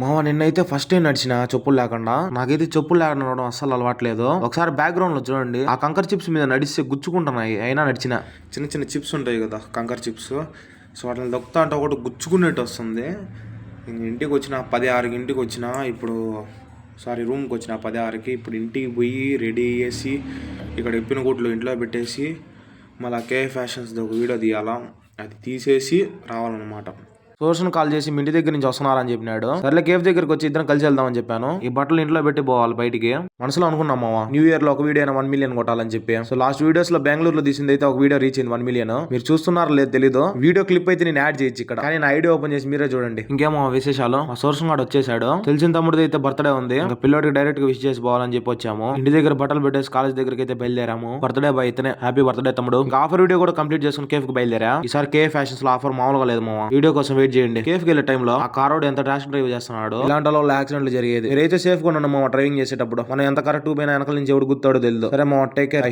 మావా నిన్నైతే first time నడిచిన చెప్పులు లేకుండా. నాకైతే చెప్పులు లేకుండా నడవడం అస్సలు అలవాట్లేదు. ఒకసారి బ్యాక్గ్రౌండ్ లో చూడండి, ఆ కంకర్ చిప్స్ మీద నడిస్తే గుచ్చుకుంటున్నాయి, అయినా నడిచిన. చిన్న చిన్న చిప్స్ ఉంటాయి కదా, కంకర్ చిప్స్. సో వాటిని దొక్కుతా అంటే ఒకటి గుచ్చుకునేట్టు వస్తుంది. ఇంటికి వచ్చిన 10:06కి ఇంటికి వచ్చిన. ఇప్పుడు రూమ్కి వచ్చిన 10:06కి. ఇప్పుడు ఇంటికి పోయి రెడీ అయ్యేసి ఇక్కడ ఇప్పిన గుడ్లు ఇంట్లో పెట్టేసి మళ్ళీ కేఎఫ్ ఫ్యాషన్స్ది ఒక వీడియో తీయాలా, అది తీసేసి రావాలన్నమాట. సోర్స్ను కాల్ చేసి మీ ఇంటి దగ్గర నుంచి వస్తున్నారని చెప్పినాడు. సర్లే కేఫ్ దగ్గరికి వచ్చి ఇద్దరం కలిసి వెళ్దామని చెప్పాను. ఈ బట్టలు ఇంట్లో పెట్టి పోవాలి బయటికి. మనసులో అనుకున్నాం మావా, న్యూ ఇయర్ లో ఒక వీడియో 1 మిలియన్ కొట్టాలని చెప్పి. సో లాస్ట్ వీడియోస్ లో బెంగళూరులో తీసింది అయితే ఒక వీడియో రీచ్ అయింది 1 మిలియన్. మీరు చూస్తున్నారో లేదు తెలీదు. వీడియో క్లిప్ అయితే నేను యాడ్ చేయొచ్చు ఇక్కడ, కానీ నా ఐడియా ఓపెన్ చేసి మీరే చూడండి. ఇంకేమో విశేషాలు, ఆ సోర్స్ గాడు వచ్చేసాడు. తెలిసిన తమ్ముడిది అయితే బర్త్డే ఉంది. ఇంకా పిల్లోడికి డైరెక్ట్ గా విష్ చేసి పోవాలని చెప్పి వచ్చాము. ఇంటి దగ్గర బట్టలు పెట్టేసి కాలేజ్ దగ్గరికి అయితే బయలుదేరాము. బర్త్డే బాయ్ ఇతనే, హ్యాపీ బర్త్డే తమ్ముడు. ఇంకా ఆఫర్ వీడియో కూడా కంప్లీట్ చేసుకుని కేఫ్ కి బయలుదేరా. ఈసారి కేఎఫ్ ఫ్యాషన్స్ లో ఆఫర్ మామూలుగా లేదు మావా. వీడియో కోసం వెయిట్ చేయండి. కేఫ్ కి వెళ్ళే టైంలో ఆ కారోడు ఎంత ర్యాష్ డ్రైవ్ చేస్తున్నాడు. ఇలాంటి వాళ్ళు యాక్సిడెంట్లు జరిగేది. మీరైతే సేఫ్ గా ఉండండి మావా డ్రైవింగ్ చేసేటప్పుడు. మనం ఎంత కరెక్ట్ పోయినా వెనకాల నుంచి ఎవడు గుర్తాడో తెలియదు. సరే మావా, టేక్ కేర్.